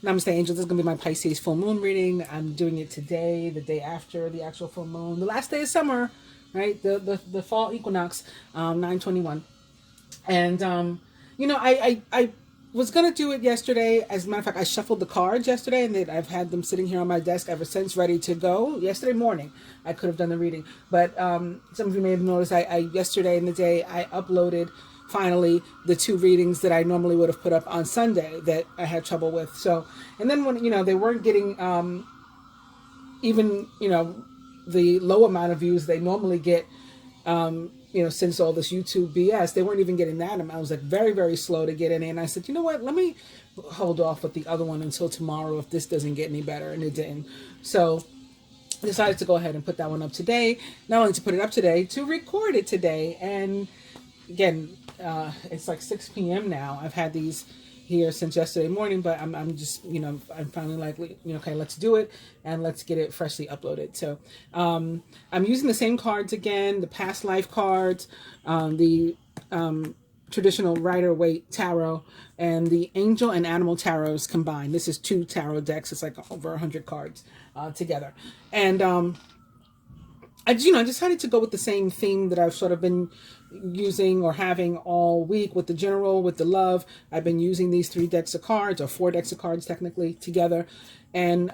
Namaste, angels. This is going to be my Pisces full moon reading. I'm doing it today, the day after the actual full moon. The last day of summer, right? The fall equinox, 9/21. And, you know, I was going to do it yesterday. As a matter of fact, I shuffled the cards yesterday, and I've had them sitting here on my desk ever since, ready to go. Yesterday morning, I could have done the reading. But some of you may have noticed yesterday in the day, I uploaded finally the 2 readings that I normally would have put up on Sunday that I had trouble with. So, and then when, you know, they weren't getting even, you know, the low amount of views they normally get, you know, since all this YouTube BS, they weren't even getting that amount. I was like very, very slow to get in. And I said, you know what, let me hold off with the other one until tomorrow if this doesn't get any better. And it didn't. So I decided to go ahead and put that one up today. Not only to put it up today, to record it today. And again, it's like 6 p.m. now. I've had these here since yesterday morning, but I'm just, you know, I'm finally like, you know, okay, let's do it and let's get it freshly uploaded. So I'm using the same cards again, the past life cards, the traditional Rider-Waite tarot, and the angel and animal tarots combined. This is 2 tarot decks. It's like over 100 cards together. And I decided to go with the same theme that I've sort of been using or having all week with the general, with the love. I've been using these 3 decks of cards, or 4 decks of cards technically, together. And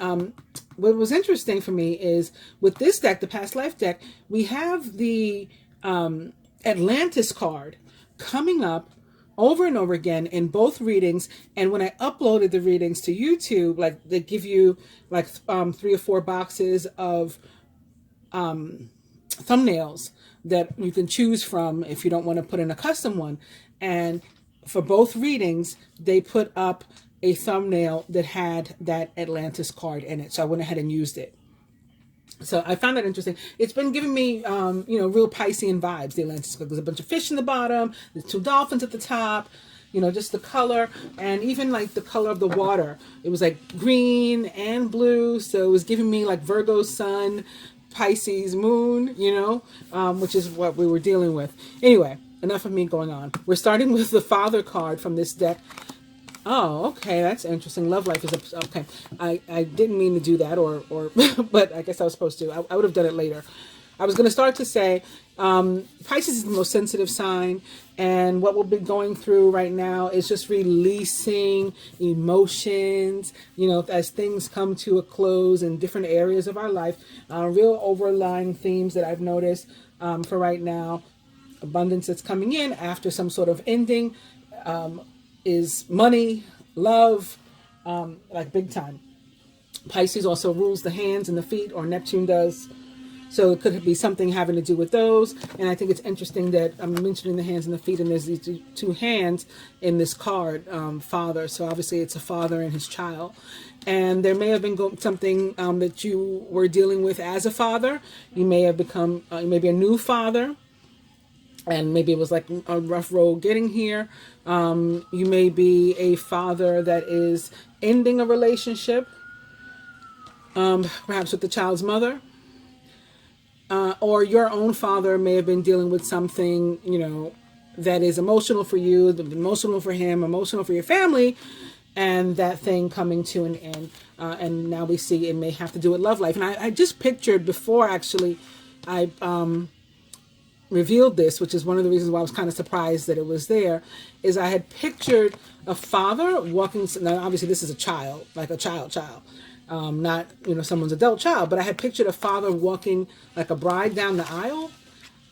what was interesting for me is with this deck, the past life deck, we have the Atlantis card coming up over and over again in both readings. And when I uploaded the readings to YouTube, like they give you like 3 or 4 boxes of thumbnails that you can choose from if you don't want to put in a custom one. And for both readings, they put up a thumbnail that had that Atlantis card in it. So I went ahead and used it. So I found that interesting. It's been giving me, you know, real Piscean vibes, the Atlantis card. There's a bunch of fish in the bottom, there's 2 dolphins at the top, you know, just the color, and even like the color of the water. It was like green and blue. So it was giving me like Virgo sun, Pisces moon, you know, which is what we were dealing with. Anyway, enough of me going on. We're starting with the Father card from this deck. Oh, okay, that's interesting. Love life is okay. I didn't mean to do that, or but I guess I was supposed to. I would have done it later. I was going to start to say Pisces is the most sensitive sign, and what we'll be going through right now is just releasing emotions, you know, as things come to a close in different areas of our life. Real overlying themes that I've noticed for right now. Abundance that's coming in after some sort of ending is money, love, like big time. Pisces also rules the hands and the feet, or Neptune does. So it could be something having to do with those. And I think it's interesting that I'm mentioning the hands and the feet, and there's these 2 hands in this card, father. So obviously it's a father and his child. And there may have been something that you were dealing with as a father. You may have become, maybe a new father. And maybe it was like a rough road getting here. You may be a father that is ending a relationship, perhaps with the child's mother. Or your own father may have been dealing with something, you know, that is emotional for you, emotional for him, emotional for your family, and that thing coming to an end. And now we see it may have to do with love life. And I just pictured before, actually, I revealed this, which is one of the reasons why I was kind of surprised that it was there, is I had pictured a father walking. Now, obviously, this is a child, like a child. Not, you know, someone's adult child, but I had pictured a father walking like a bride down the aisle.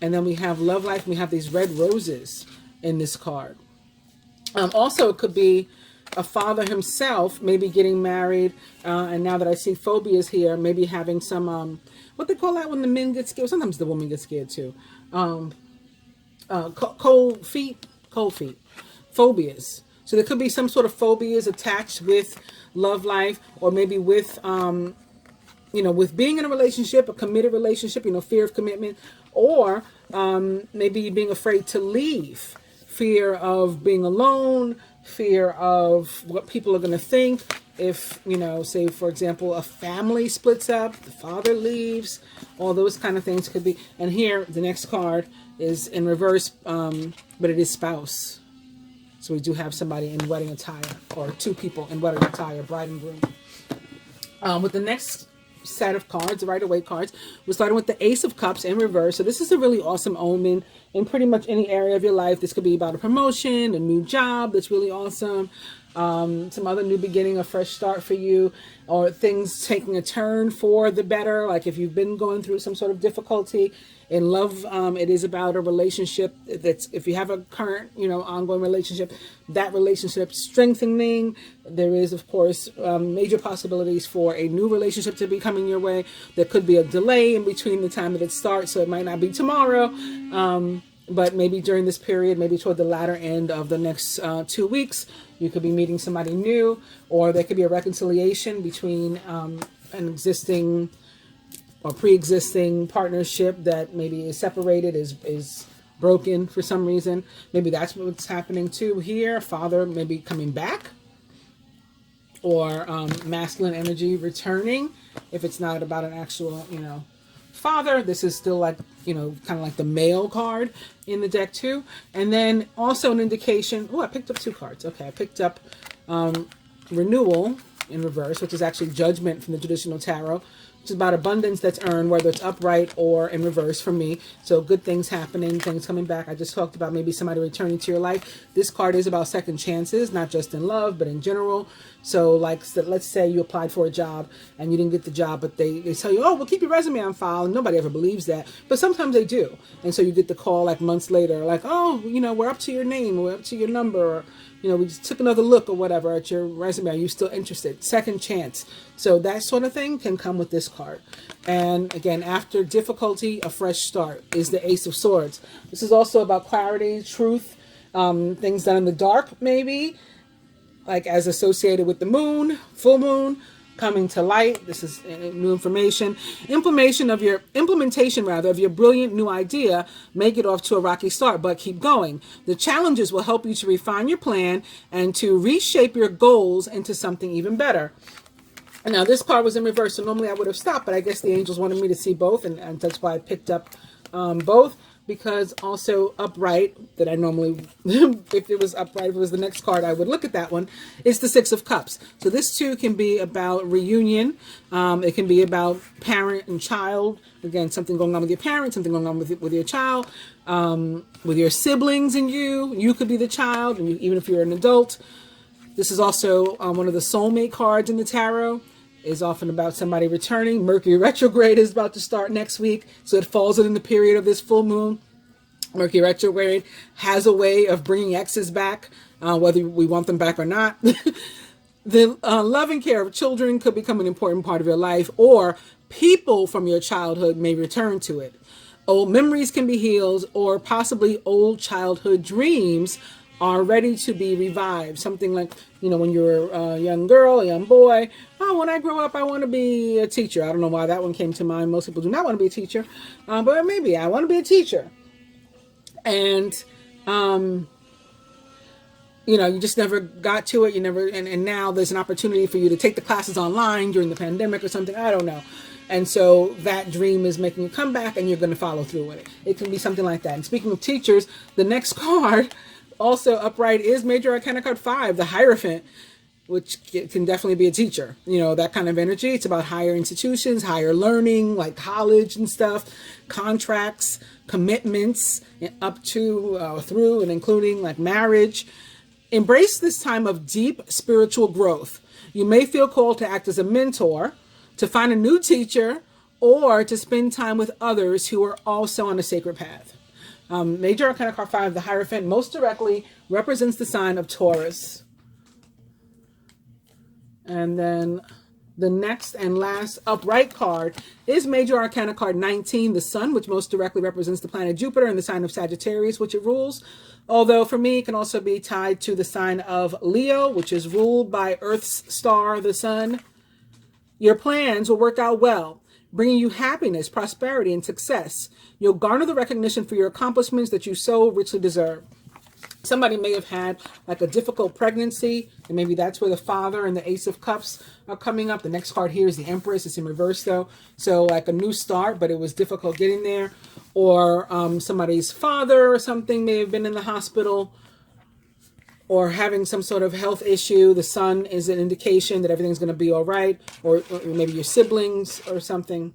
And then we have love life, and we have these red roses in this card. Also, it could be a father himself, maybe getting married. And now that I see phobias here, maybe having some, what they call that when the men get scared. Sometimes the woman gets scared too. Cold feet, phobias. So there could be some sort of phobias attached with love life, or maybe with, you know, with being in a relationship, a committed relationship, you know, fear of commitment, or maybe being afraid to leave, fear of being alone, fear of what people are going to think. If, you know, say, for example, a family splits up, the father leaves, all those kind of things could be. And here, the next card is in reverse, but it is spouse. So we do have somebody in wedding attire, or two people in wedding attire, bride and groom. With the next set of cards, the Rider-Waite cards, we're starting with the Ace of Cups in reverse. So this is a really awesome omen in pretty much any area of your life. This could be about a promotion, a new job that's really awesome, some other new beginning, a fresh start for you, or things taking a turn for the better. Like if you've been going through some sort of difficulty in love, it is about a relationship that's, if you have a current, ongoing relationship, that relationship strengthening. There is, of course, major possibilities for a new relationship to be coming your way. There could be a delay in between the time that it starts, so it might not be tomorrow, but maybe during this period, maybe toward the latter end of the next 2 weeks, you could be meeting somebody new, or there could be a reconciliation between an existing or pre-existing partnership that maybe is separated, is broken for some reason. Maybe that's what's happening too here. Father maybe coming back, or masculine energy returning. If it's not about an actual, father, this is still like, kind of like the male card in the deck too. And then also an indication, I picked up two cards. Okay, I picked up renewal in reverse, which is actually judgment from the traditional tarot. It's about abundance that's earned, whether it's upright or in reverse for me. So good things happening, things coming back. I just talked about maybe somebody returning to your life. This card is about second chances, not just in love, but in general. So like, let's say you applied for a job and you didn't get the job, but they tell you, we'll keep your resume on file. And nobody ever believes that. But sometimes they do. And so you get the call like months later, like, we're up to your name, we're up to your number, or, we just took another look or whatever at your resume. Are you still interested? Second chance. So that sort of thing can come with this card. And again, after difficulty, a fresh start is the Ace of Swords. This is also about clarity, truth, things done in the dark, maybe, like as associated with the moon, full moon, coming to light. This is new information. Implementation of your brilliant new idea may get off to a rocky start, but keep going. The challenges will help you to refine your plan and to reshape your goals into something even better. And now this card was in reverse, so normally I would have stopped, but I guess the angels wanted me to see both, and that's why I picked up both. Because also upright, that I normally, if it was upright, if it was the next card, I would look at that one, is the Six of Cups. So this too can be about reunion. It can be about parent and child. Again, something going on with your parent, something going on with your child, with your siblings and you. You could be the child, and even if you're an adult. This is also one of the soulmate cards in the tarot. Is often about somebody returning. Mercury retrograde is about to start next week, so it falls in the period of this full moon. Mercury retrograde has a way of bringing exes back, whether we want them back or not. The love and care of children could become an important part of your life, or people from your childhood may return to it. Old memories can be healed, or possibly old childhood dreams are ready to be revived. Something like, when you were a young girl, a young boy, when I grow up, I want to be a teacher. I don't know why that one came to mind. Most people do not want to be a teacher, but maybe I want to be a teacher. And, you just never got to it. You never, and now there's an opportunity for you to take the classes online during the pandemic or something. I don't know. And so that dream is making a comeback, and you're going to follow through with it. It can be something like that. And speaking of teachers, the next card, also upright, is Major Arcana card 5, the Hierophant, which can definitely be a teacher. That kind of energy. It's about higher institutions, higher learning, like college and stuff, contracts, commitments, up to, through, and including like marriage. Embrace this time of deep spiritual growth. You may feel called to act as a mentor, to find a new teacher, or to spend time with others who are also on a sacred path. Major Arcana card 5, the Hierophant, most directly represents the sign of Taurus. And then the next and last upright card is Major Arcana card 19, the Sun, which most directly represents the planet Jupiter and the sign of Sagittarius, which it rules. Although for me, it can also be tied to the sign of Leo, which is ruled by Earth's star, the Sun. Your plans will work out well, bringing you happiness, prosperity, and success. You'll garner the recognition for your accomplishments that you so richly deserve. Somebody may have had like a difficult pregnancy, and maybe that's where the Father and the Ace of Cups are coming up. The next card here is the Empress. It's in reverse though. So like a new start, but it was difficult getting there. Or somebody's father or something may have been in the hospital. or having some sort of health issue. The sun is an indication that everything's going to be all right, or maybe your siblings or something.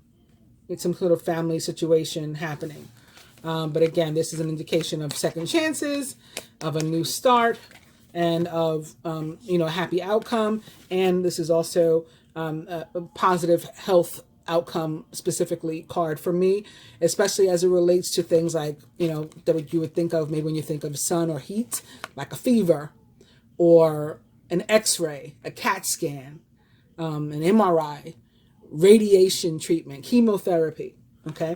It's some sort of family situation happening. But again, this is an indication of second chances, of a new start, and of, you know, a happy outcome. And this is also a positive health outcome specifically card for me, especially as it relates to things like, you know, that you would think of maybe when you think of sun or heat, like a fever or an x-ray, a CAT scan, an MRI, radiation treatment, chemotherapy. Okay,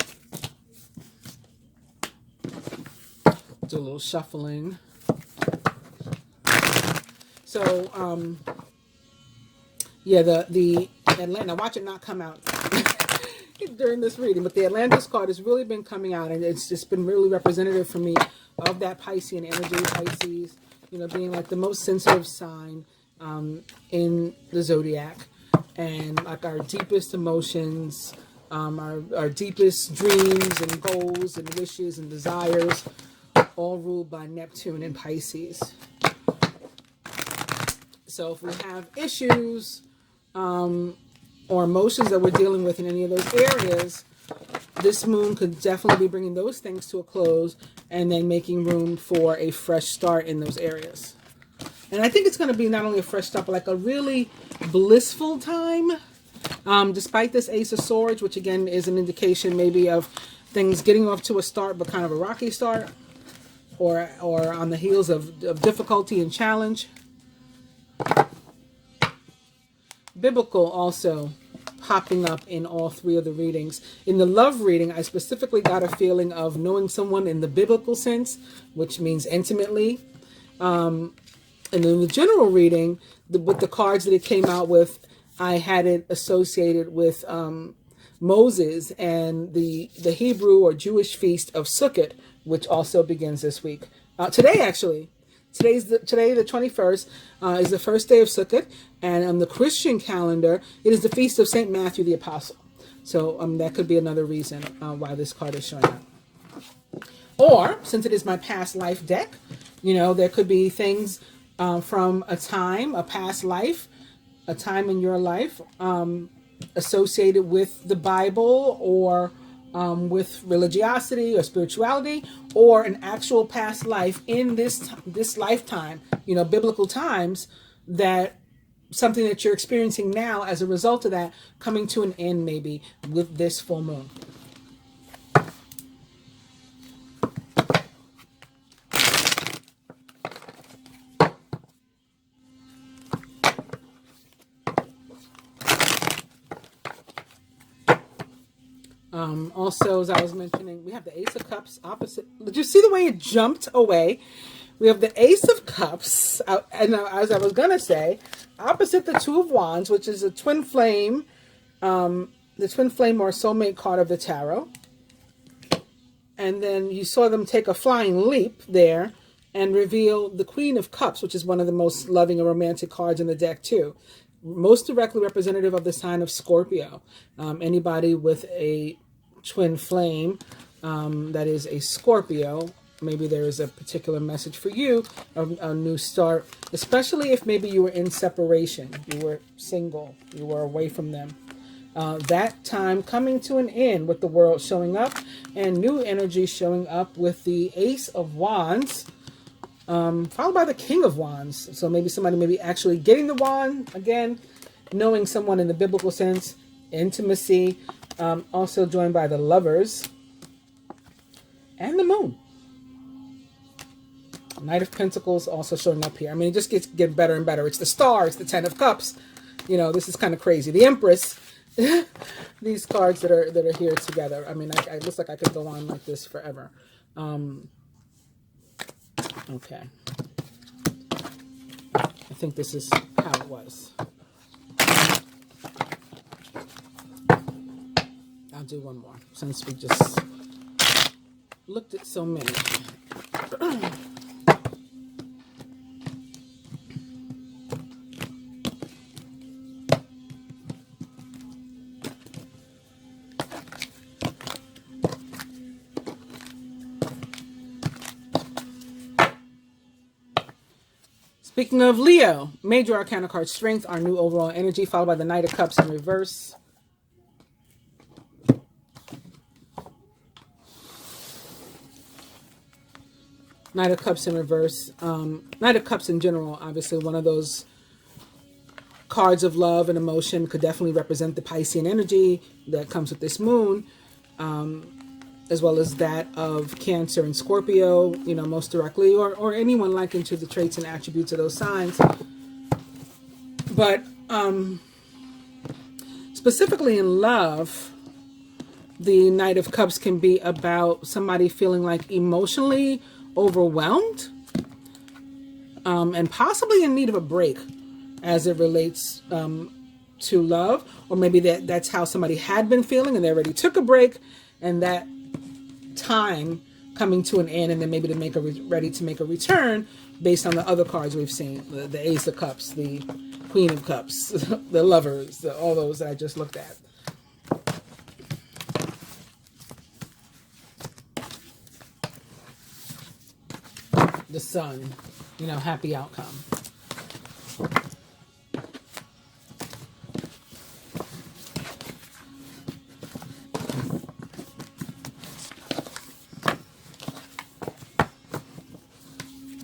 do a little shuffling. So yeah, the Atlanta, watch it not come out during this reading, but the Atlantis card has really been coming out, and it's just been really representative for me of that Piscean energy. Pisces, you know, being like the most sensitive sign in the zodiac, and like our deepest emotions, our deepest dreams and goals and wishes and desires, all ruled by Neptune and Pisces. So if we have issues or emotions that we're dealing with in any of those areas, this moon could definitely be bringing those things to a close and then making room for a fresh start in those areas. And I think it's going to be not only a fresh start, but like a really blissful time, despite this Ace of Swords, which again is an indication maybe of things getting off to a start, but kind of a rocky start, or on the heels of difficulty and challenge. Biblical also popping up in all three of the readings. In the love reading, I specifically got a feeling of knowing someone in the biblical sense, which means intimately. And in the general reading, with the cards that it came out with, I had it associated with Moses and the Hebrew or Jewish feast of Sukkot, which also begins this week. Today, actually. Today, the 21st, is the first day of Sukkot, and on the Christian calendar, it is the feast of St. Matthew the Apostle. So that could be another reason why this card is showing up. Or, since it is my past life deck, you know, there could be things from a time, a past life, a time in your life associated with the Bible or with religiosity or spirituality, or an actual past life in this lifetime, you know, biblical times, that something that you're experiencing now as a result of that coming to an end maybe with this full moon. Also, as I was mentioning, we have the Ace of Cups opposite. Did you see the way it jumped away? We have the Ace of Cups, and as I was going to say, opposite the Two of Wands, which is a twin flame, the twin flame or soulmate card of the tarot. And then you saw them take a flying leap there and reveal the Queen of Cups, which is one of the most loving and romantic cards in the deck too. Most directly representative of the sign of Scorpio. Anybody with a twin flame that is a Scorpio, maybe there is a particular message for you, a new start, especially if maybe you were in separation, you were single, you were away from them. That time coming to an end with the World showing up, and new energy showing up with the Ace of Wands, followed by the King of Wands. So maybe somebody maybe actually getting the wand again, knowing someone in the biblical sense, intimacy, also joined by the Lovers and the Moon. Knight of Pentacles also showing up here. I mean, it just gets better and better. It's the Star, it's the Ten of Cups. You know, this is kind of crazy. The Empress. These cards that are here together. I mean, it looks like I could go on like this forever. Okay. I think this is how it was. I'll do one more since we just looked at so many. Speaking of Leo, major arcana card strength, our new overall energy, followed by the Knight of Cups in reverse. Knight of Cups in reverse. Knight of Cups in general, obviously one of those cards of love and emotion, could definitely represent the Piscean energy that comes with this moon, as well as that of Cancer and Scorpio, you know, most directly, or anyone likened to the traits and attributes of those signs. But specifically in love, the Knight of Cups can be about somebody feeling like emotionally overwhelmed, and possibly in need of a break as it relates to love, or maybe that's how somebody had been feeling and they already took a break, and that time coming to an end, and then maybe to ready to make a return based on the other cards we've seen, the Ace of Cups, the Queen of Cups, the Lovers, all those that I just looked at. The Sun, you know, happy outcome.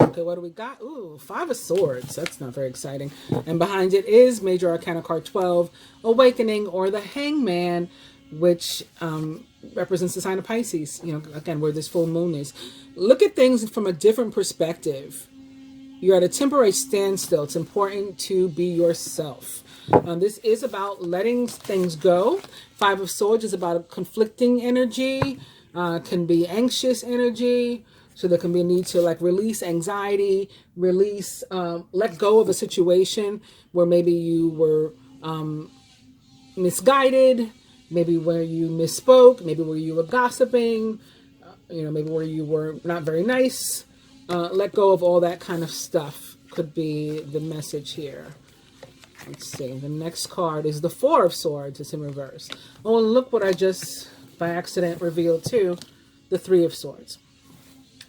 Okay, what do we got? Ooh, 5 of Swords. That's not very exciting. And behind it is Major Arcana card 12, Awakening, or the Hangman, which represents the sign of Pisces, you know, again, where this full moon is. Look at things from a different perspective. You're at a temporary standstill. It's important to be yourself. This is about letting things go. 5 of Swords is about a conflicting energy, can be anxious energy. So there can be a need to like release anxiety, let go of a situation where maybe you were misguided, maybe where you misspoke, maybe where you were gossiping, you know, maybe where you were not very nice. Let go of all that kind of stuff could be the message here. Let's see. The next card is the 4 of Swords. It's in reverse. Oh, and look what I just by accident revealed too, the 3 of Swords.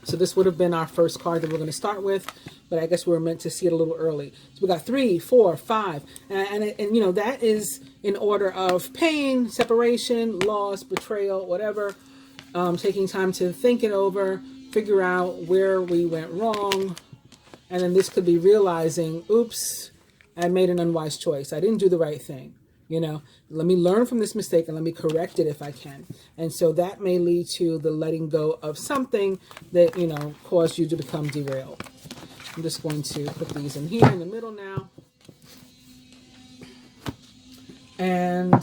So this would have been our first card that we're going to start with, but I guess we were meant to see it a little early. So we got 3, 4, 5, and you know, that is in order of pain, separation, loss, betrayal, whatever. Taking time to think it over, figure out where we went wrong, and then this could be realizing, oops, I made an unwise choice. I didn't do the right thing. You know, let me learn from this mistake and let me correct it if I can. And so that may lead to the letting go of something that, you know, caused you to become derailed. I'm just going to put these in here in the middle now. And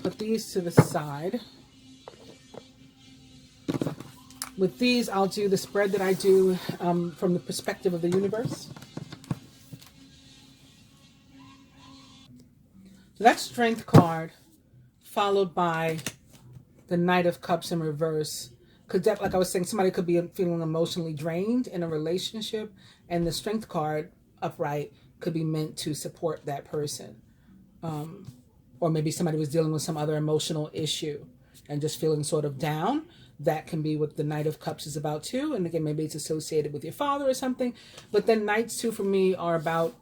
put these to the side. With these, I'll do the spread that I do from the perspective of the universe. That Strength card, followed by the Knight of Cups in reverse, could, like I was saying, somebody could be feeling emotionally drained in a relationship, and the Strength card upright could be meant to support that person. Or maybe somebody was dealing with some other emotional issue and just feeling sort of down. That can be what the Knight of Cups is about too. And again, maybe it's associated with your father or something. But then Knights too, for me, are about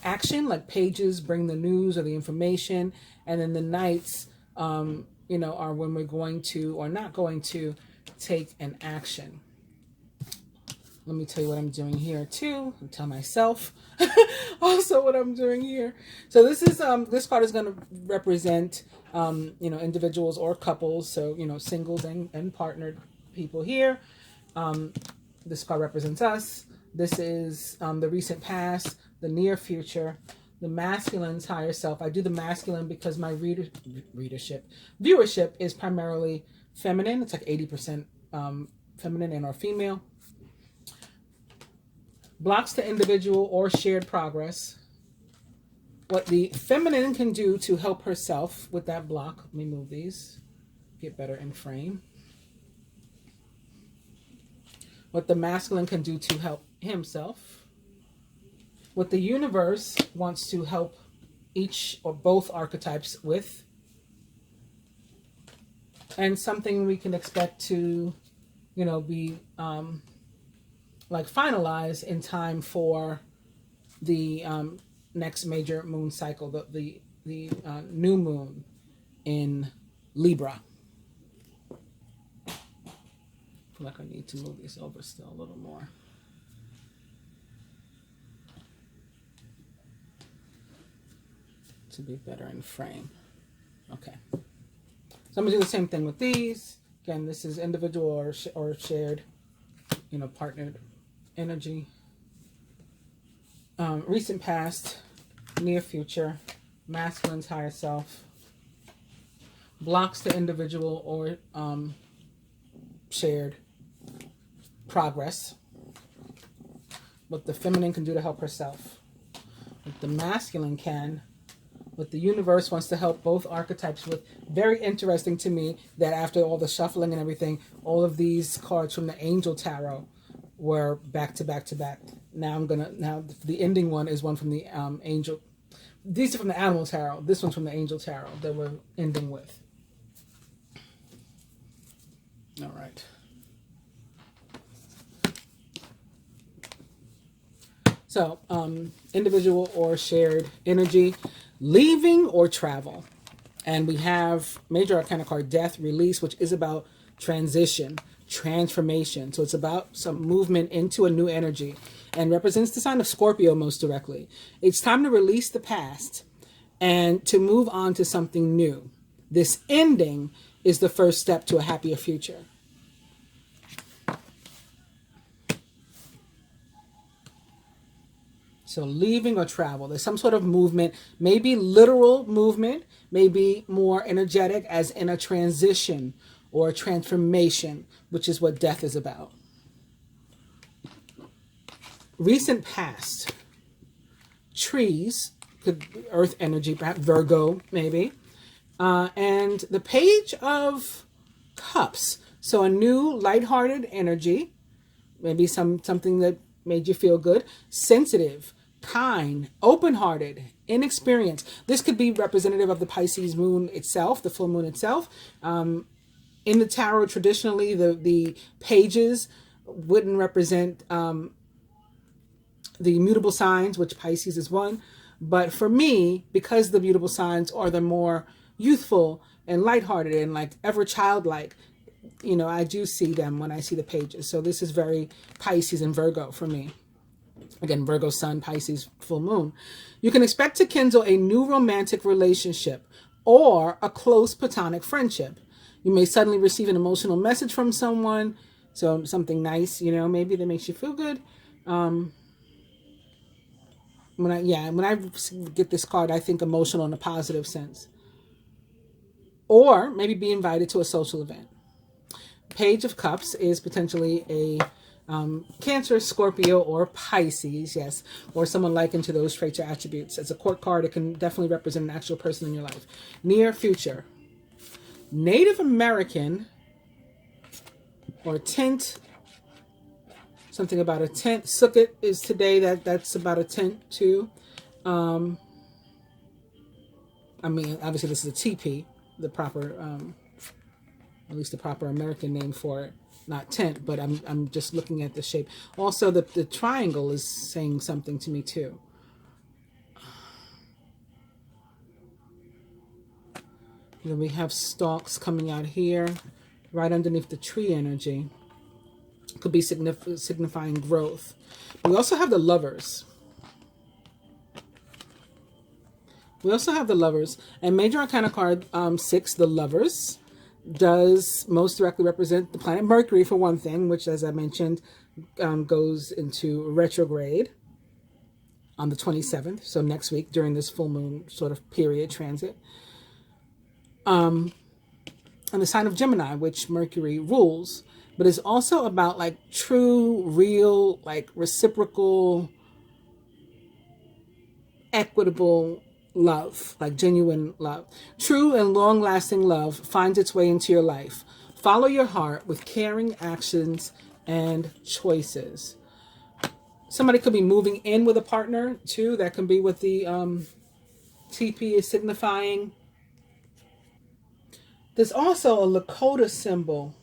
action, like pages bring the news or the information, and then the Knights, you know, are when we're going to or not going to take an action. Let me tell you what I'm doing here too, and tell myself also what I'm doing here. So this is this card is going to represent you know, individuals or couples, so you know, singles and partnered people here. This card represents us. This is the recent past, the near future, the masculine's higher self. I do the masculine because my viewership is primarily feminine. It's like 80% feminine and or female. Blocks the individual or shared progress. What the feminine can do to help herself with that block. Let me move these, get better in frame. What the masculine can do to help himself. What the universe wants to help each or both archetypes with. And something we can expect to, you know, be like finalize in time for the next major moon cycle, the new moon in Libra. I feel like I need to move these over still a little more. To be better in frame. Okay. So I'm going to do the same thing with these. Again, this is individual or shared, you know, partnered energy. Recent past, near future, masculine's higher self, blocks the individual or shared progress, what the feminine can do to help herself, what the masculine can, what the universe wants to help both archetypes with. Very interesting to me that after all the shuffling and everything, all of these cards from the Angel Tarot were back to back to back. Now the ending one is one from the Angel. These are from the Animal Tarot. This one's from the Angel Tarot that we're ending with. All right. So, individual or shared energy, leaving or travel. And we have major arcana card, death, release, which is about transition, transformation. So it's about some movement into a new energy and represents the sign of Scorpio most directly. It's time to release the past and to move on to something new. This ending is the first step to a happier future. So leaving or travel, there's some sort of movement, maybe literal movement, maybe more energetic as in a transition or a transformation, which is what death is about. Recent past, trees, could be earth energy, perhaps Virgo, maybe. And the Page of Cups. So a new lighthearted energy, maybe something that made you feel good, sensitive, kind, open-hearted, inexperienced. This could be representative of the Pisces moon itself, the full moon itself. In the tarot, traditionally, the pages wouldn't represent the mutable signs, which Pisces is one. But for me, because the mutable signs are the more youthful and lighthearted and like ever childlike, you know, I do see them when I see the pages. So this is very Pisces and Virgo for me. Again, Virgo sun, Pisces full moon. You can expect to kindle a new romantic relationship or a close platonic friendship. You may suddenly receive an emotional message from someone. So something nice, you know, maybe that makes you feel good. When I get this card, I think emotional in a positive sense. Or maybe be invited to a social event. Page of Cups is potentially a Cancer, Scorpio, or Pisces, yes, or someone likened to those traits or attributes. As a court card, it can definitely represent an actual person in your life. Near future. Native American or tent. Something about a tent. Sukkot is today. That's about a tent too. I mean, obviously this is a teepee, the proper, at least the proper American name for it. Not tent, but I'm just looking at the shape. Also, the triangle is saying something to me too. Then we have stalks coming out here, right underneath the tree energy. Could be signifying growth. We also have the Lovers. And major arcana card 6, the Lovers, does most directly represent the planet Mercury for one thing, which, as I mentioned, goes into retrograde on the 27th. So next week during this full moon sort of period transit. And the sign of Gemini, which Mercury rules. But it's also about like true, real, like reciprocal, equitable love, like genuine love. True and long-lasting love finds its way into your life. Follow your heart with caring actions and choices. Somebody could be moving in with a partner too. That can be what the TP is signifying. There's also a Lakota symbol.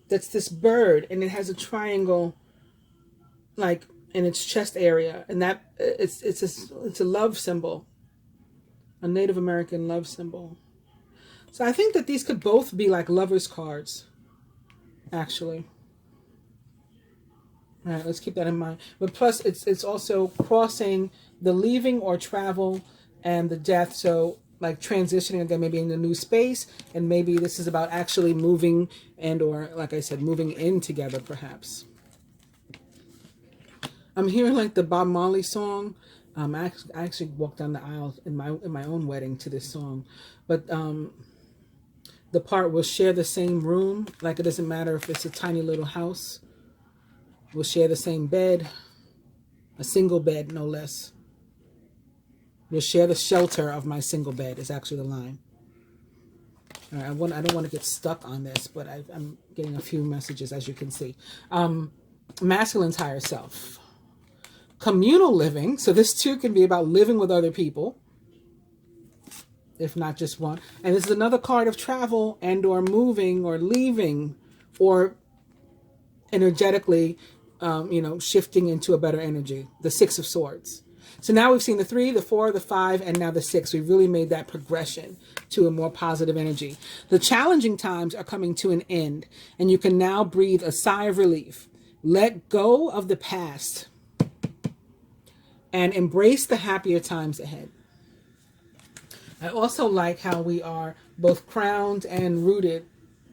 That's this bird, and it has a triangle like in its chest area, and that it's a love symbol, a Native American love symbol. So I think that these could both be like lovers cards, actually. All right, let's keep that in mind. But plus, it's also crossing the leaving or travel and the death. So like transitioning again, maybe in a new space, and maybe this is about actually moving and or, like I said, moving in together, perhaps. I'm hearing like the Bob Marley song. I actually walked down the aisle in my own wedding to this song, but the part will share the same room. Like it doesn't matter if it's a tiny little house. We'll share the same bed, a single bed, no less. We'll share the shelter of my single bed is actually the line. All right, I don't want to get stuck on this, but I'm getting a few messages, as you can see. Masculine's higher self. Communal living. So this too can be about living with other people, if not just one. And this is another card of travel and or moving or leaving or energetically, shifting into a better energy. The Six of Swords. So now we've seen the 3, the 4, the 5, and now the 6. We've really made that progression to a more positive energy. The challenging times are coming to an end, and you can now breathe a sigh of relief. Let go of the past and embrace the happier times ahead. I also like how we are both crowned and rooted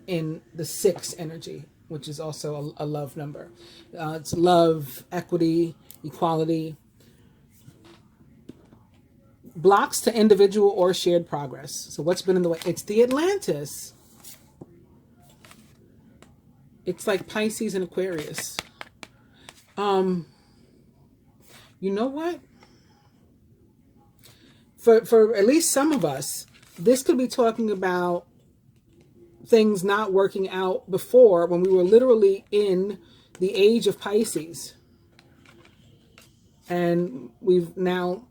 in the 6 energy, which is also a love number. It's love, equity, equality. Blocks to individual or shared progress. So what's been in the way? It's the Atlantis. It's like Pisces and Aquarius. You know what? For at least some of us, this could be talking about things not working out before, when we were literally in the age of Pisces. And we're now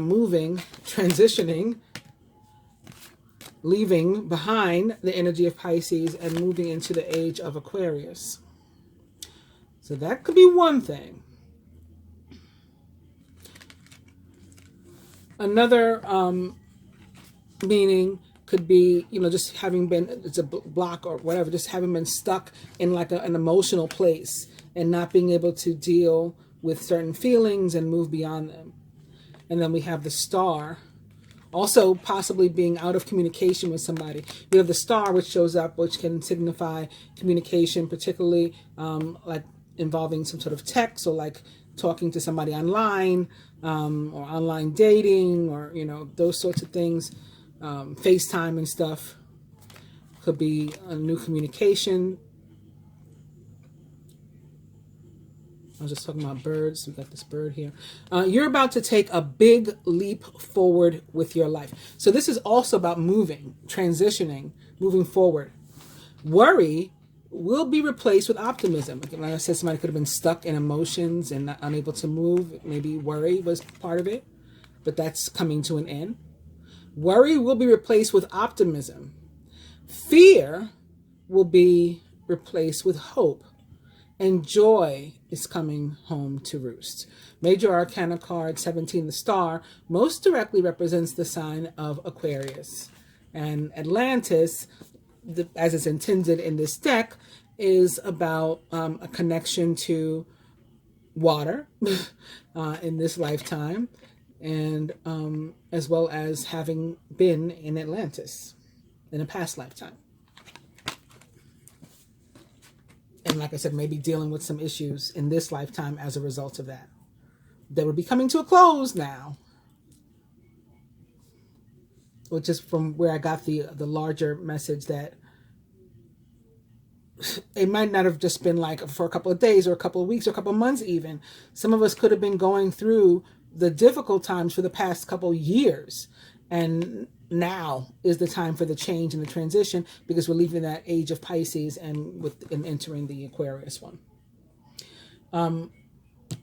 moving, transitioning, leaving behind the energy of Pisces and moving into the age of Aquarius. So that could be one thing. Another meaning could be, just having been, it's a block or whatever, just having been stuck in like an emotional place and not being able to deal with certain feelings and move beyond them. And then we have the Star, also possibly being out of communication with somebody. We have the Star, which shows up, which can signify communication, particularly like involving some sort of text or like talking to somebody online, or online dating, or, those sorts of things. FaceTime and stuff could be a new communication. I was just talking about birds. We got this bird here. You're about to take a big leap forward with your life. So this is also about moving, transitioning, moving forward. Worry will be replaced with optimism. Like I said, somebody could have been stuck in emotions and unable to move. Maybe worry was part of it, but that's coming to an end. Worry will be replaced with optimism. Fear will be replaced with hope. And joy is coming home to roost. Major Arcana card 17, the Star, most directly represents the sign of Aquarius. And Atlantis, as it's intended in this deck, is about a connection to water in this lifetime, and as well as having been in Atlantis in a past lifetime. And like I said, maybe dealing with some issues in this lifetime as a result of that. They would be coming to a close now, which is from where I got the larger message that it might not have just been like for a couple of days or a couple of weeks or a couple of months even. Some of us could have been going through the difficult times for the past couple of years. And now is the time for the change and the transition, because we're leaving that age of Pisces and entering the Aquarius one.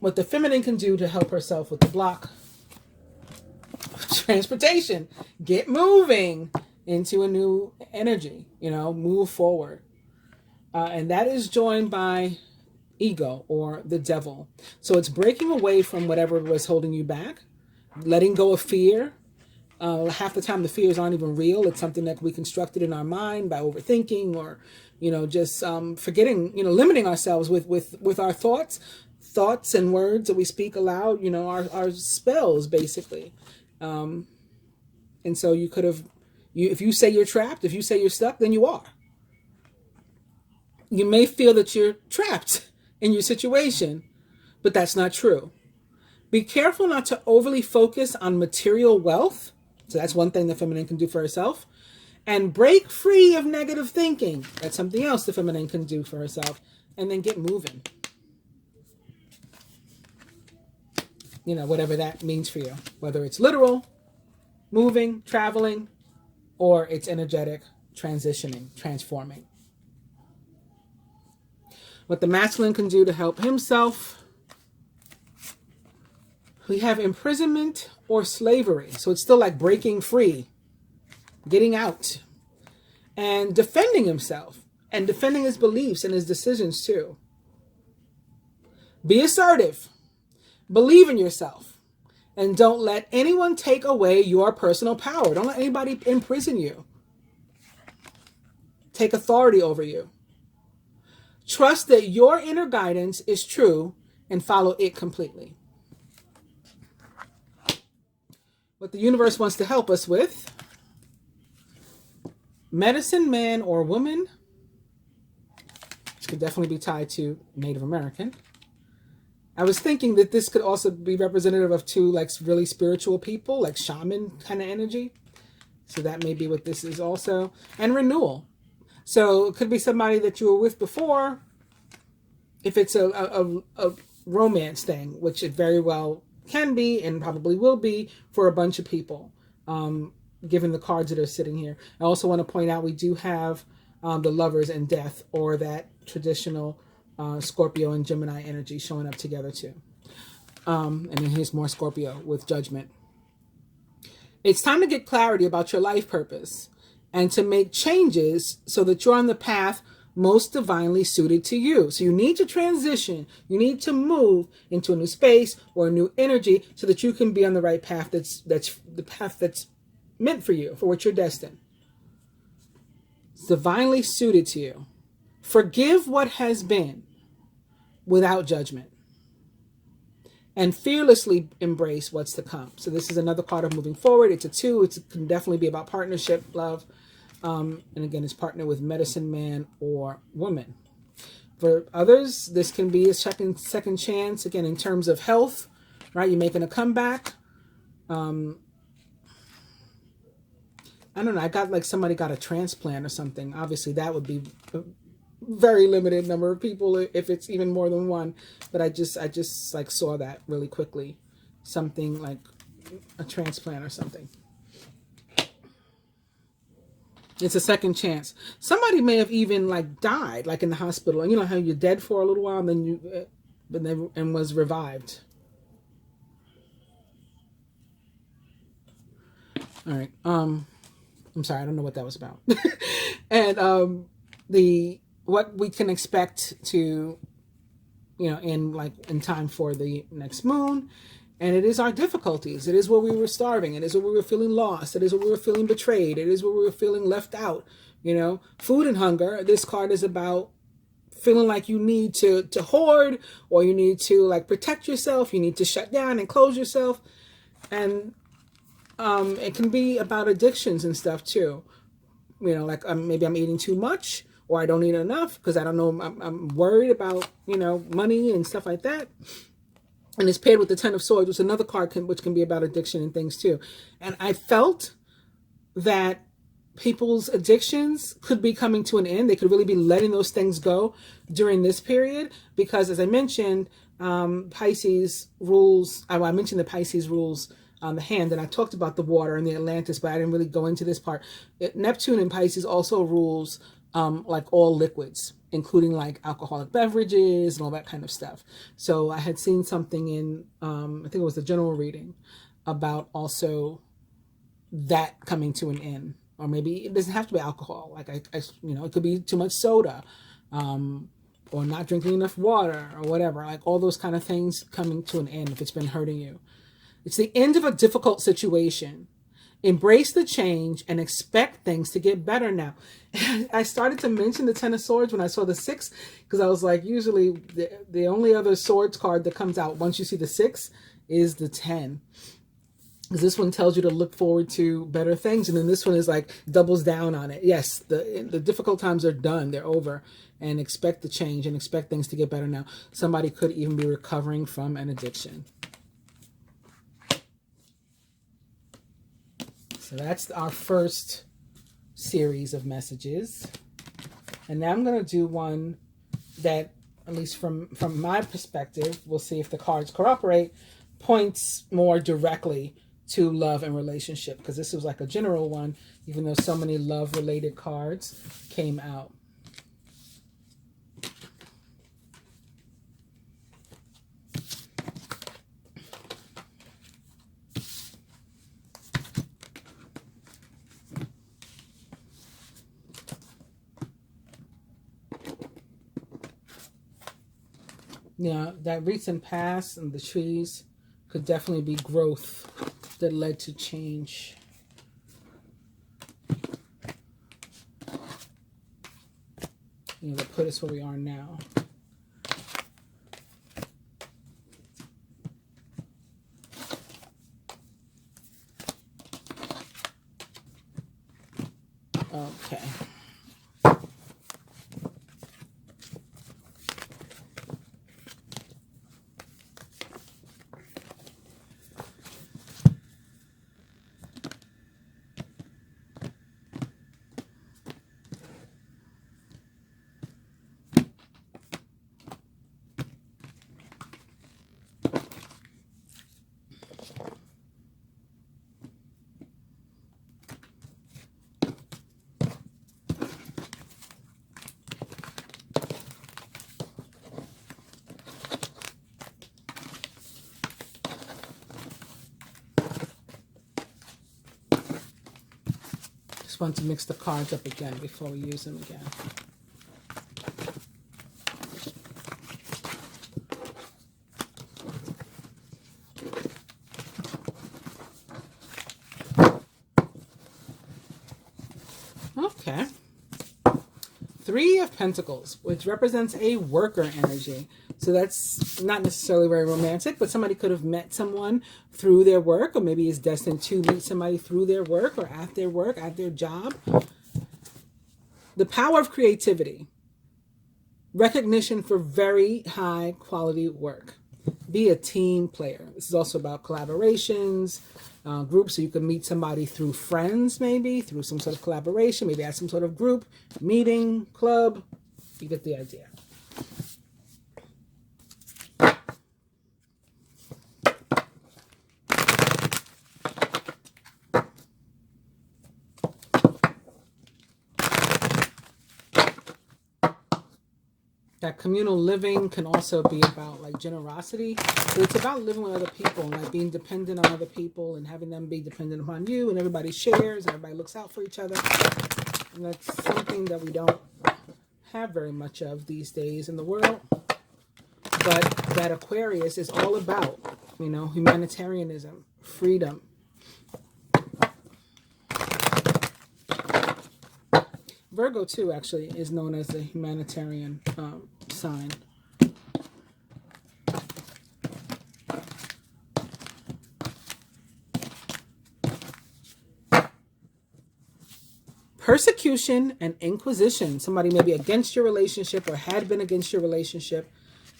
What the feminine can do to help herself with the block: transportation, get moving into a new energy, move forward. And that is joined by ego or the devil. So it's breaking away from whatever was holding you back, letting go of fear. Half the time the fears aren't even real. It's something that we constructed in our mind by overthinking, or, just forgetting, limiting ourselves with our thoughts and words that we speak aloud, our spells, basically. And so you could have, if you say you're trapped, if you say you're stuck, then you are. You may feel that you're trapped in your situation, but that's not true. Be careful not to overly focus on material wealth. So that's one thing the feminine can do for herself. And break free of negative thinking. That's something else the feminine can do for herself. And then get moving. Whatever that means for you. Whether it's literal, moving, traveling, or it's energetic, transitioning, transforming. What the masculine can do to help himself. We have imprisonment or slavery. So it's still like breaking free, getting out, and defending himself, and defending his beliefs and his decisions too. Be assertive. Believe in yourself. And don't let anyone take away your personal power. Don't let anybody imprison you. Take authority over you. Trust that your inner guidance is true and follow it completely. What the universe wants to help us with. Medicine man or woman. Which could definitely be tied to Native American. I was thinking that this could also be representative of two like really spiritual people, like shaman kind of energy. So that may be what this is also. And renewal. So it could be somebody that you were with before. If it's a romance thing, which it very well can be and probably will be for a bunch of people, given the cards that are sitting here. I also want to point out we do have the Lovers and Death, or that traditional Scorpio and Gemini energy showing up together too. And then here's more Scorpio with Judgment. It's time to get clarity about your life purpose and to make changes so that you're on the path most divinely suited to you. So you need to transition. You need to move into a new space or a new energy so that you can be on the right path. That's the path that's meant for you, for what you're destined. It's divinely suited to you. Forgive what has been without judgment. And fearlessly embrace what's to come. So this is another card of moving forward. It's a 2. It can definitely be about partnership, love. And again, it's partner with medicine man or woman. For others, this can be a second chance. Again, in terms of health, right? You're making a comeback. I don't know. I got like somebody got a transplant or something. Obviously, that would be a very limited number of people if it's even more than one. But I just like saw that really quickly. Something like a transplant or something. It's a second chance. Somebody may have even like died, like in the hospital. And you know how you're dead for a little while, and then and was revived. All right. I'm sorry, I don't know what that was about. And what we can expect to, in time for the next moon. And it is our difficulties. It is where we were starving. It is where we were feeling lost. It is where we were feeling betrayed. It is where we were feeling left out. Food and hunger. This card is about feeling like you need to hoard, or you need to like protect yourself. You need to shut down and close yourself. And it can be about addictions and stuff too. Like maybe I'm eating too much, or I don't eat enough because I don't know. I'm worried about, money and stuff like that. And it's paired with the Ten of Swords, which is another card which can be about addiction and things too. And I felt that people's addictions could be coming to an end. They could really be letting those things go during this period. Because as I mentioned, Pisces rules, I mentioned the Pisces rules on the hand, and I talked about the water and the Atlantis, but I didn't really go into this part. Neptune in Pisces also rules like all liquids, including like alcoholic beverages and all that kind of stuff. So I had seen something in, I think it was the general reading, about also that coming to an end. Or maybe it doesn't have to be alcohol. Like it could be too much soda. or not drinking enough water or whatever, like all those kind of things coming to an end if it's been hurting you. It's the end of a difficult situation. Embrace the change and expect things to get better now. I started to mention the Ten of Swords when I saw the 6, because I was like, usually the only other swords card that comes out once you see the 6 is the 10. Because this one tells you to look forward to better things. And then this one is like doubles down on it. Yes, the difficult times are done. They're over. And expect the change and expect things to get better now. Somebody could even be recovering from an addiction. So that's our first series of messages. And now I'm going to do one that, at least from my perspective, we'll see if the cards cooperate, points more directly to love and relationship. Because this was like a general one, even though so many love-related cards came out. Yeah, that recent past and the trees could definitely be growth that led to change. You know, that put us where we are now. Okay. Want to mix the cards up again before we use them again. Okay. 3 of Pentacles, which represents a worker energy. So that's not necessarily very romantic, but somebody could have met someone through their work, or maybe is destined to meet somebody through their work or at their work, at their job. The power of creativity. Recognition for very high quality work. Be a team player. This is also about collaborations, groups. So you can meet somebody through friends, maybe, through some sort of collaboration, maybe at some sort of group, meeting, club. You get the idea. That communal living can also be about like generosity. So it's about living with other people and like being dependent on other people and having them be dependent upon you, and everybody shares and everybody looks out for each other. And that's something that we don't have very much of these days in the world. But that Aquarius is all about, you know, humanitarianism, freedom. Virgo, too, actually, is known as the humanitarian sign. Persecution and inquisition. Somebody may be against your relationship or had been against your relationship,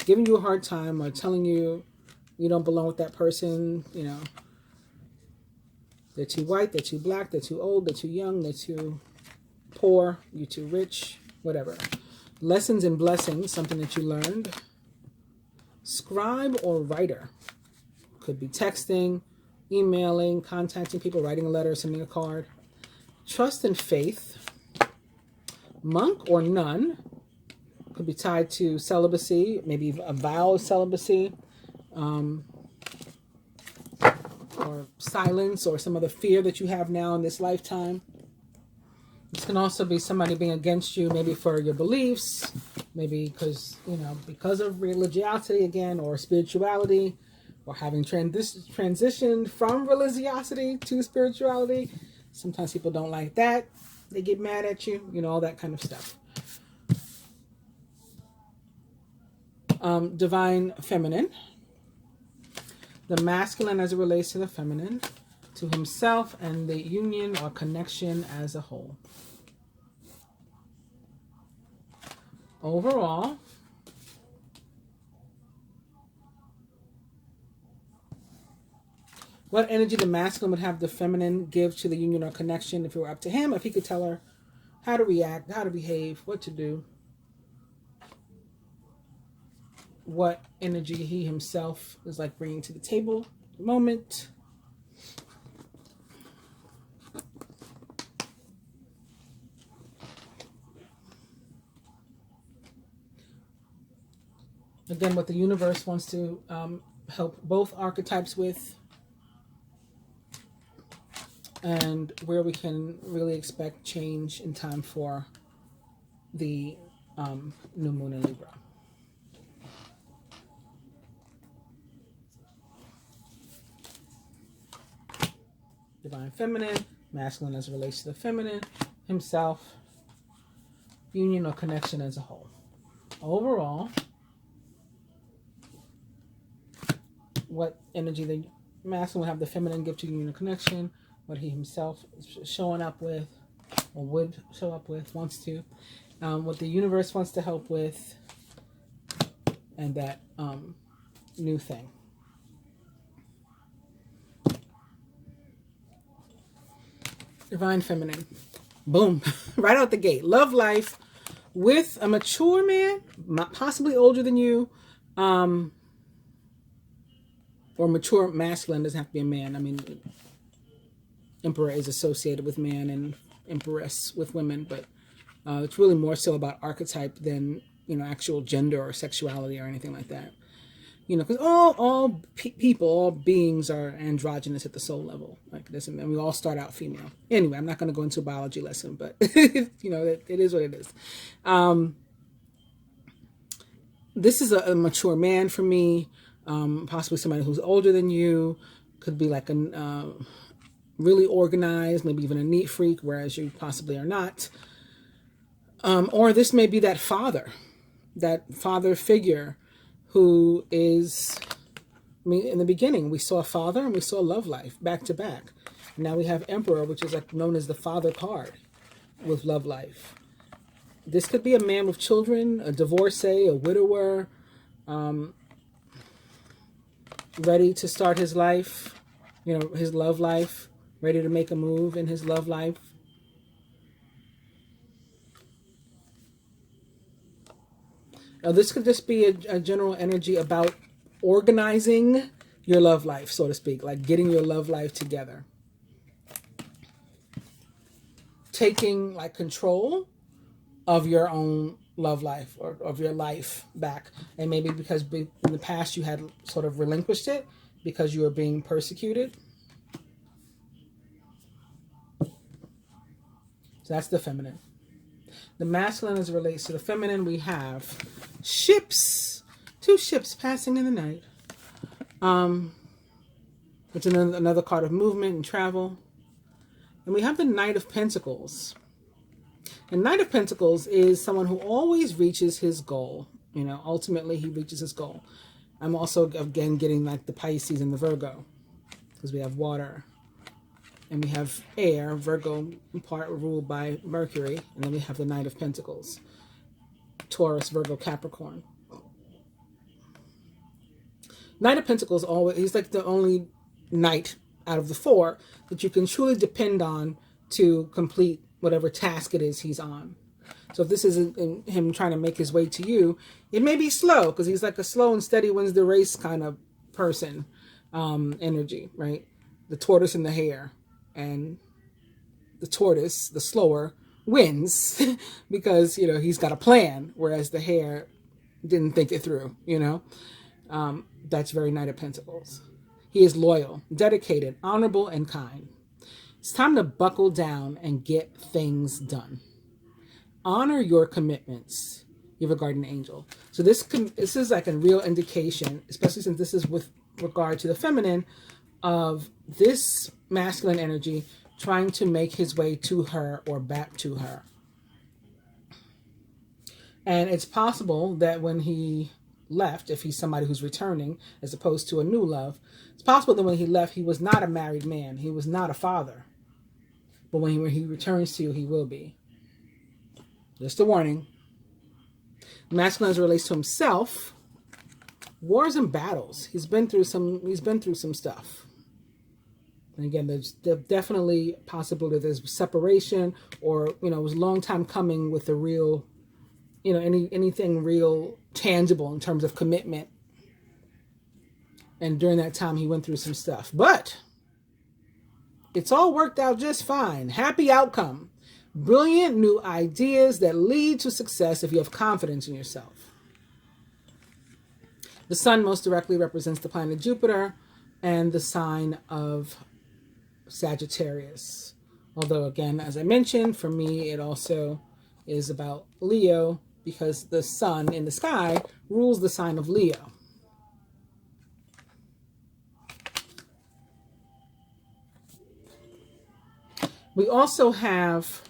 giving you a hard time or telling you you don't belong with that person, you know. They're too white, they're too black, they're too old, they're too young, they're too poor, you're too rich, whatever. Lessons and blessings, something that you learned. Scribe or writer. Could be texting, emailing, contacting people, writing a letter, sending a card. Trust and faith. Monk or nun. Could be tied to celibacy, maybe a vow of celibacy. Or silence, or some other fear that you have now in this lifetime. This can also be somebody being against you, maybe for your beliefs, Maybe because, because of religiosity again, or spirituality, or having transitioned from religiosity to spirituality. Sometimes people don't like that. They get mad at you, all that kind of stuff. Divine feminine. The masculine as it relates to the feminine, to himself and the union or connection as a whole. Overall, what energy the masculine would have the feminine give to the union or connection if it were up to him, if he could tell her how to react, how to behave, what to do, what energy he himself is like bringing to the table at the moment. Again, what the universe wants to help both archetypes with, and where we can really expect change in time for the new moon in Libra. Divine feminine, masculine as it relates to the feminine, himself, union or connection as a whole. Overall, what energy the masculine would have the feminine give to union or connection, what he himself is showing up with, or would show up with, wants to, what the universe wants to help with, and that new thing. Divine feminine. Boom. Right out the gate. Love life with a mature man, possibly older than you, or mature masculine. Doesn't have to be a man. I mean, Emperor is associated with man and Empress with women, but it's really more so about archetype than, actual gender or sexuality or anything like that. Because all people, all beings are androgynous at the soul level. Like this, and we all start out female. Anyway, I'm not going to go into a biology lesson, but it is what it is. This is a mature man for me. Possibly somebody who's older than you. Could be like a really organized, maybe even a neat freak, whereas you possibly are not. Or this may be that father figure who is, in the beginning, we saw father and we saw love life back to back. Now we have Emperor, which is like known as the father card with love life. This could be a man with children, a divorcee, a widower, ready to start his life, his love life, ready to make a move in his love life. Now, this could just be a general energy about organizing your love life, so to speak, like getting your love life together. Taking like control of your own love life or of your life back. And maybe because in the past you had sort of relinquished it because you were being persecuted. So that's the feminine. The masculine as it relates to the feminine, we have ships. 2 ships passing in the night. It's another card of movement and travel. And we have the Knight of Pentacles. And Knight of Pentacles is someone who always reaches his goal. Ultimately he reaches his goal. I'm also, again, getting like the Pisces and the Virgo. Because we have water. And we have air, Virgo, in part ruled by Mercury. And then we have the Knight of Pentacles. Taurus, Virgo, Capricorn. Knight of Pentacles, he's like the only knight out of the 4 that you can truly depend on to complete whatever task it is he's on. So if this isn't him trying to make his way to you, it may be slow because he's like a slow and steady wins the race kind of person energy, right? The tortoise and the hare. And the tortoise, the slower, wins because, he's got a plan, whereas the hare didn't think it through, That's very Knight of Pentacles. He is loyal, dedicated, honorable, and kind. It's time to buckle down and get things done. Honor your commitments. You have a guardian angel. So this is like a real indication, especially since this is with regard to the feminine, of this masculine energy trying to make his way to her or back to her. And it's possible that when he left, if he's somebody who's returning as opposed to a new love, it's possible that when he left, he was not a married man. He was not a father. But when he returns to you, he will be. Just a warning. Masculine as it relates to himself, wars and battles. He's been through some stuff. And again, there's definitely possibility there's separation, or it was a long time coming with the real, anything real tangible in terms of commitment. And during that time, he went through some stuff. But it's all worked out just fine. Happy outcome. Brilliant new ideas that lead to success if you have confidence in yourself. The sun most directly represents the planet Jupiter and the sign of Sagittarius. Although, again, as I mentioned, for me, it also is about Leo, because the sun in the sky rules the sign of Leo. We also have,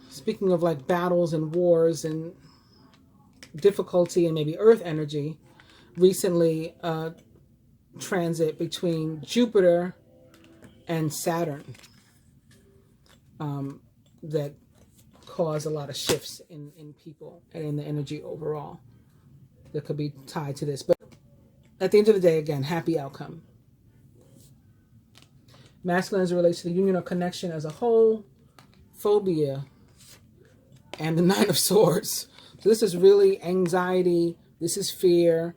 speaking of like battles and wars and difficulty and maybe earth energy, recently transit between Jupiter and Saturn that cause a lot of shifts in people and in the energy overall that could be tied to this. But at the end of the day, again, happy outcome. Masculine as it relates to the union or connection as a whole, phobia, and the Nine of Swords. So this is really anxiety. This is fear.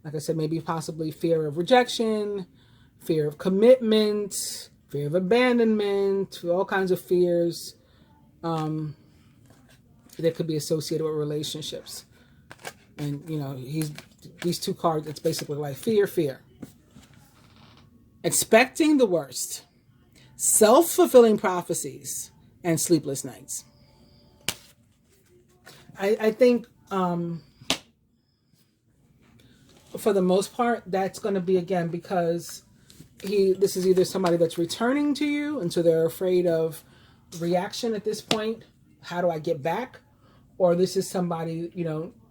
Like I said, maybe possibly fear of rejection, fear of commitment, fear of abandonment, all kinds of fears that could be associated with relationships. And, these two cards, it's basically like fear. Expecting the worst, self-fulfilling prophecies, and sleepless nights. I think for the most part, that's going to be, again, because this is either somebody that's returning to you, and so they're afraid of reaction at this point. How do I get back? Or this is somebody,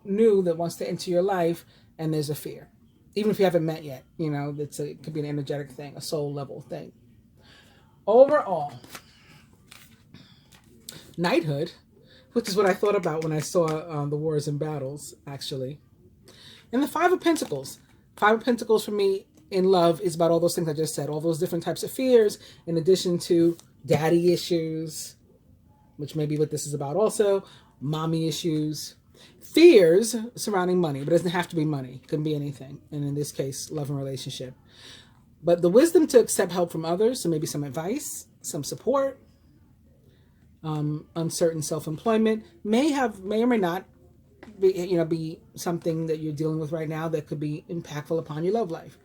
new that wants to enter your life, and there's a fear. Even if you haven't met yet, it could be an energetic thing, a soul level thing. Overall, knighthood, which is what I thought about when I saw the wars and battles, actually. And the Five of Pentacles. Five of Pentacles for me in love is about all those things I just said, all those different types of fears, in addition to daddy issues, which may be what this is about also, mommy issues, fears surrounding money, but it doesn't have to be money. It can be anything. And in this case, love and relationship. But the wisdom to accept help from others, so maybe some advice, some support, uncertain self-employment, may or may not be something that you're dealing with right now that could be impactful upon your love life.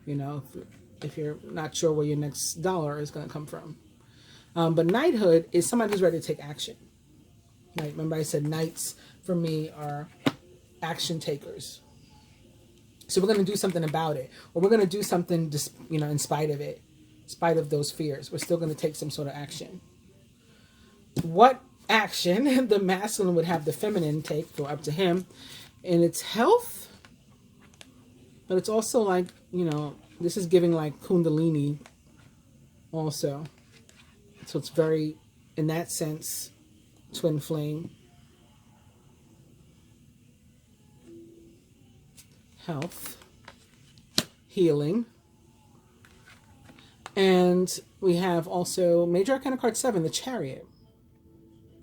If you're not sure where your next dollar is going to come from. But knighthood is somebody who's ready to take action. Right? Remember I said knights for me are action takers. So we're going to do something about it, or we're going to do something just, in spite of it, in spite of those fears. We're still going to take some sort of action. What action the masculine would have the feminine take, for up to him, in its health? But it's also like, this is giving like Kundalini also. So it's very, in that sense, twin flame. Health, healing, and we have also Major Arcana card 7, the Chariot,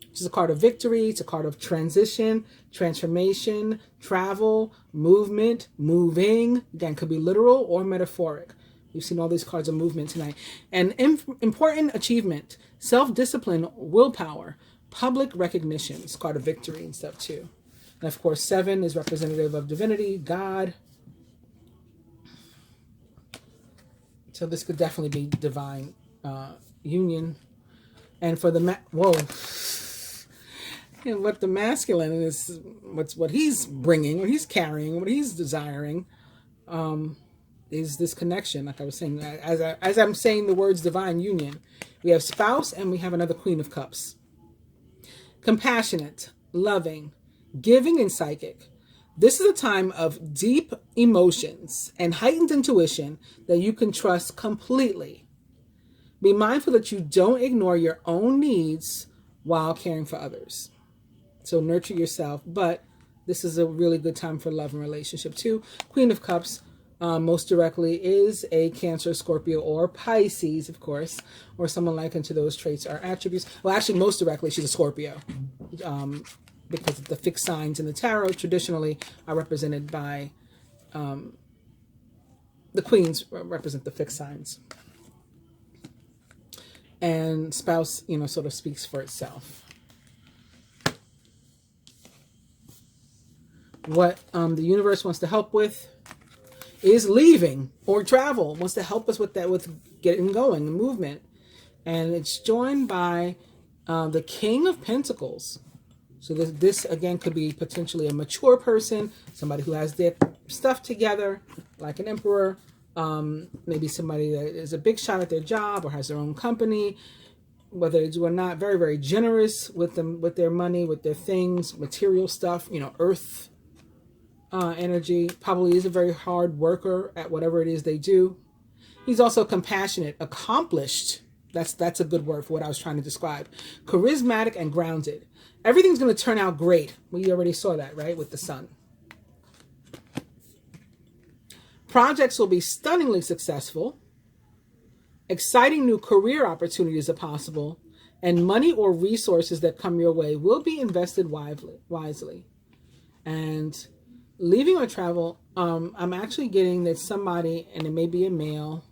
which is a card of victory. It's a card of transition, transformation, travel, movement, moving. Again, could be literal or metaphoric. We've seen all these cards of movement tonight. And important achievement, self-discipline, willpower, public recognition. It's a card of victory and stuff too. And of course, 7 is representative of divinity, God. So this could definitely be divine union. And for the And what the masculine is, what he's bringing, what he's carrying, what he's desiring, is this connection. Like I was saying, as I'm saying the words divine union, we have spouse and we have another Queen of Cups. Compassionate, loving, giving, and psychic. This is a time of deep emotions and heightened intuition that you can trust completely. Be mindful that you don't ignore your own needs while caring for others. So nurture yourself, but this is a really good time for love and relationship too. Queen of Cups, most directly is a Cancer, Scorpio, or Pisces, of course, or someone like into those traits or attributes. Well, actually, most directly, she's a Scorpio. Because the fixed signs in the tarot traditionally are represented by the queens represent the fixed signs, and spouse, sort of speaks for itself. What the universe wants to help with is leaving or travel. Wants to help us with that, with getting going, the movement, and it's joined by the King of Pentacles. So this again could be potentially a mature person, somebody who has their stuff together, like an emperor, maybe somebody that is a big shot at their job or has their own company, whether they do or not, very, very generous with them, with their money, with their things, material stuff, earth energy, probably is a very hard worker at whatever it is they do. He's also compassionate, accomplished. That's a good word for what I was trying to describe. Charismatic and grounded. Everything's going to turn out great. We already saw that, right, with the sun. Projects will be stunningly successful. Exciting new career opportunities are possible. And money or resources that come your way will be invested wisely. And leaving or travel, I'm actually getting that somebody, and it may be a male,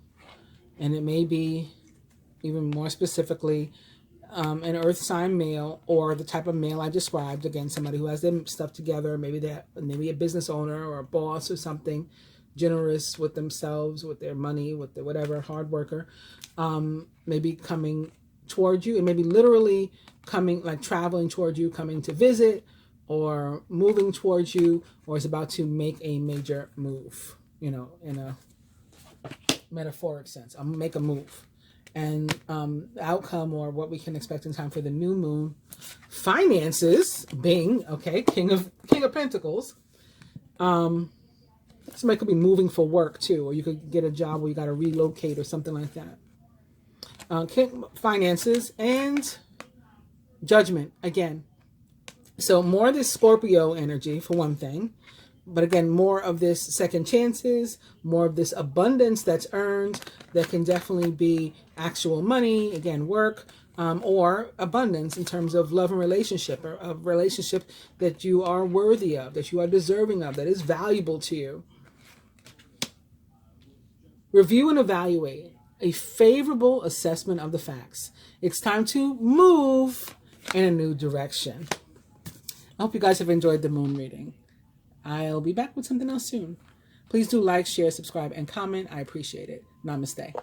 and it may be even more specifically an earth sign male, or the type of male I described. Again, somebody who has their stuff together, maybe a business owner or a boss or something, generous with themselves, with their money, with their whatever, hard worker, maybe coming toward you, and maybe literally coming, like traveling toward you, coming to visit, or moving towards you, or is about to make a major move, in a metaphoric sense. I'm gonna make a move. And the outcome, or what we can expect in time for the new moon, finances, Bing, okay, King of Pentacles. Somebody could be moving for work too, or you could get a job where you got to relocate or something like that. Finances and judgment again. So more of this Scorpio energy for one thing. But again, more of this second chances, more of this abundance that's earned, that can definitely be actual money, again, work, or abundance in terms of love and relationship, or a relationship that you are worthy of, that you are deserving of, that is valuable to you. Review and evaluate. A favorable assessment of the facts. It's time to move in a new direction. I hope you guys have enjoyed the moon reading. I'll be back with something else soon. Please do like, share, subscribe, and comment. I appreciate it. Namaste.